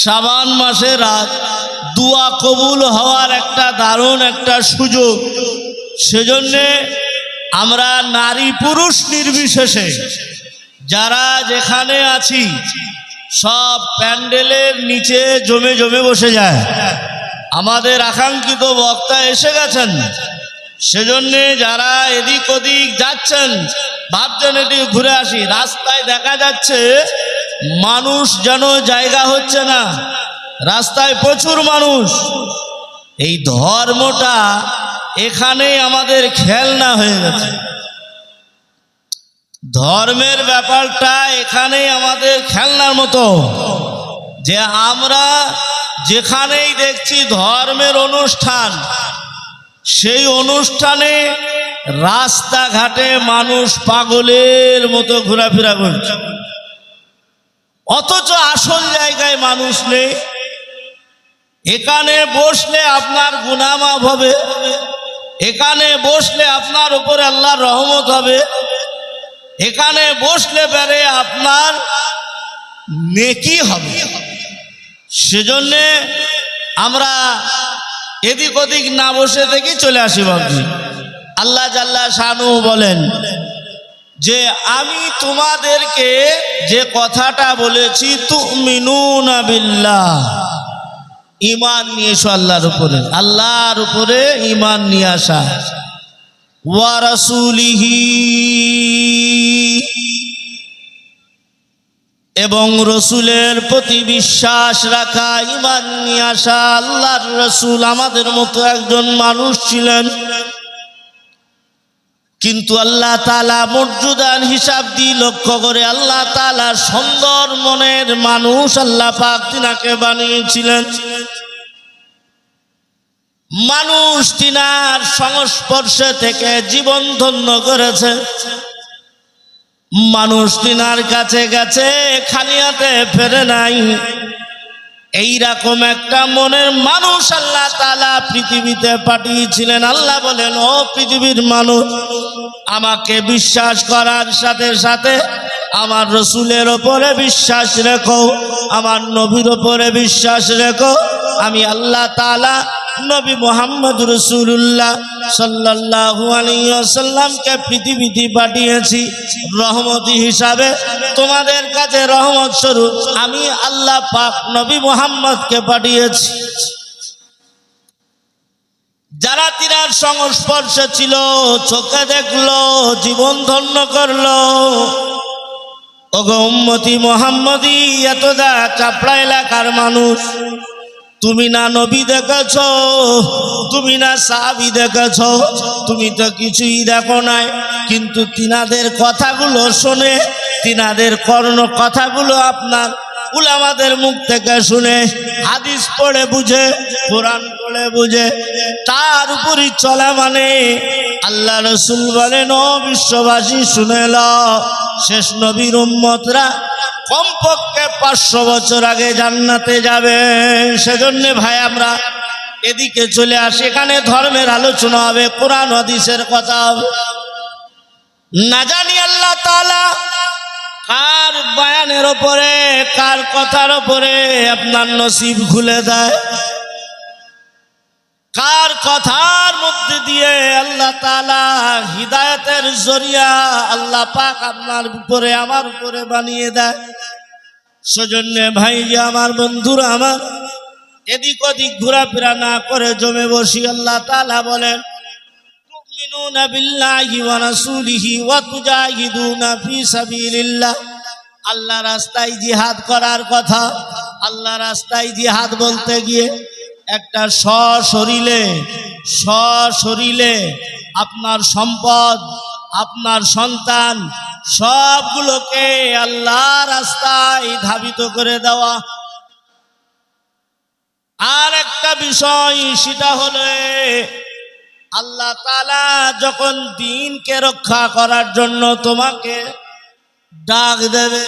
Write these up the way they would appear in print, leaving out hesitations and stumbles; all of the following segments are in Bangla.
শাবান মাসে রাত দুয়া কবুল হওয়ার একটা দারুণ একটা সুযোগ। সেজন্য আমরা নারী পুরুষ নির্বিশেষে যারা যেখানে আছি সব প্যান্ডেলের নিচে জমে জমে বসে যায়। আমাদের আকাঙ্ক্ষিত বক্তা এসে গেছেন, সেজন্য যারা এদিক ওদিক যাচ্ছেন ভাবছেন এটি ঘুরে আসি। রাস্তায় দেখা যাচ্ছে মানুষ যেন জায়গা হচ্ছে না, রাস্তায় প্রচুর মানুষ। এই ধর্মটা এখানেই আমাদের খেলনা হয়ে গেছে। ধর্মের ব্যাপারটা এখানেই আমাদের খেলনার মতো, যে আমরা যেখানেই দেখছি ধর্মের অনুষ্ঠান, সেই অনুষ্ঠানে রাস্তাঘাটে মানুষ পাগলের মতো ঘোরাফেরা করছে, অথচ আসল জায়গায় মানুষ নেই। এখানে বসলে আপনার গুনাহ মাফ হবে, এখানে বসলে আপনার উপরে আল্লাহর রহমত হবে, এখানে বসলে পরে আপনার নেকি হবে। সেজন্য আমরা এদিক ওদিক না বসে থেকে চলে আসি ভাবছি। আল্লাহ জাল্লা শানু বলেন যে আমি তোমাদেরকে যে কথাটা বলেছি তুমিনুনা বিল্লাহ, ঈমান নিয়ে এসো আল্লাহর উপরে, আল্লাহর উপরে ঈমান নিয়ে আসা। ওয়া রাসূলিহি, এবং রসুলের প্রতি বিশ্বাস রাখা, ঈমান নিয়ে আসা। আল্লাহর রসুল আমাদের মতো একজন মানুষ ছিলেন, কিন্তু আল্লাহ তাআলা মর্যাদার হিসাব দিয়ে লক্ষ্য করে আল্লাহ তাআলা সুন্দর মনের মানুষ আল্লাহ পাক তিনাকে বানিয়েছিলেন। মানুষ তিনার সংস্পর্শে থেকে জীবন ধন্য করেছে। মানুষ তিনার কাছে গেছে, খালি হাতে ফেরে নাই। এইরকম একটা মনের মানুষ আল্লাহ তাআলা পৃথিবীতে পাঠিয়েছিলেন। আল্লাহ বলেন, ও পৃথিবীর মানুষ, আমাকে বিশ্বাস করার সাথে সাথে আমার রসুলের ওপরে বিশ্বাস রেখো, আমার নবীর ওপরে বিশ্বাস রেখো। আমি আল্লাহ তাআলা নবী মুহাম্মদ রাসূলুল্লাহ সাল্লাল্লাহু আলাইহি ওয়াসাল্লামকে পৃথিবীতে পাঠিয়েছি রহমতি হিসাবে। তোমাদের কাছে রহমত স্বরূপ আমি আল্লাহ পাক নবী মুহাম্মদকে পাঠিয়েছি। যারা তিনার সংস্পর্শে ছিল, চোখে দেখলো, জীবন ধন্য করলো। ওগো উম্মতি মুহাম্মদী, এতদা চাপড়া এলাকার মানুষ, তুমি না নবী দেখেছ, তুমি না সাহাবী দেখেছ, তুমি তো কিছুই দেখো নাই, কিন্তু তিনাদের কথাগুলো শুনে, তিনাদের কর্ণ কথাগুলো আপনার উলামাদের মুখ থেকে শুনে, হাদিস পড়ে বুঝে, কোরআন পড়ে বুঝে, তার উপরই চলা মানে আল্লাহ রসুল বলেন, ও বিশ্ববাসী শুনে লও, শেষ নবীর উম্মতরা কমপক্ষে 500 বছর আগে জান্নাতে যাবে। সেজন্য ভাই আমরা এদিকে চলে আসি, এখানে ধর্মের আলোচনা হবে, কোরআন হাদিসের কথা হবে। না জানি আল্লাহ তাআলা কার বয়ানের ওপরে, কার কথার ওপরে আপনার নসিব খুলে দেয়, কার কথার মধ্যে দিয়ে আল্লাহ তাআলা হিদায়াতের জরিয়া আল্লাহ পাক আপনার উপরে আমার উপরে বানিয়ে দেয়। সেজন্য ভাই যে আমার বন্ধুরা আমার, এদিক ওদিক ঘোরাফেরা না করে জমে বসি। আল্লাহ তাআলা বলেন, তুমিনুনা বিল্লাহি ওয়া রাসূলিহি ওয়া তুজাহিদুনা ফি সাবিলিল্লাহ। আল্লাহ রাস্তায় জিহাদ করার কথা। আল্লাহ রাস্তায় জিহাদ বলতে গিয়ে একটা সশরীরে আপনার সম্পদ, আপনার সন্তান সবগুলোকে আল্লাহ রাস্তায় ধাবিত করে দেওয়া। আর একটা বিষয়, সেটা হলো আল্লাহ তাআলা যখন দ্বীনকে রক্ষা করার জন্য তোমাকে ডাক দেবে,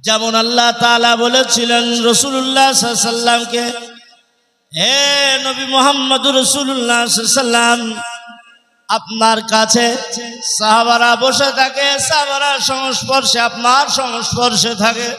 যেমন আল্লাহ তাআলা বলেছিলেন রাসূলুল্লাহ সাল্লাল্লাহু আলাইহি ওয়াসাল্লামকে, হে নবী মুহাম্মদুর রাসূলুল্লাহ সাল্লাল্লাহু আলাইহি ওয়াসাল্লাম, আপনার কাছে সাহাবারা বসে থাকে, সাহাবারা সংস্পর্শে আপনার সংস্পর্শে থাকে।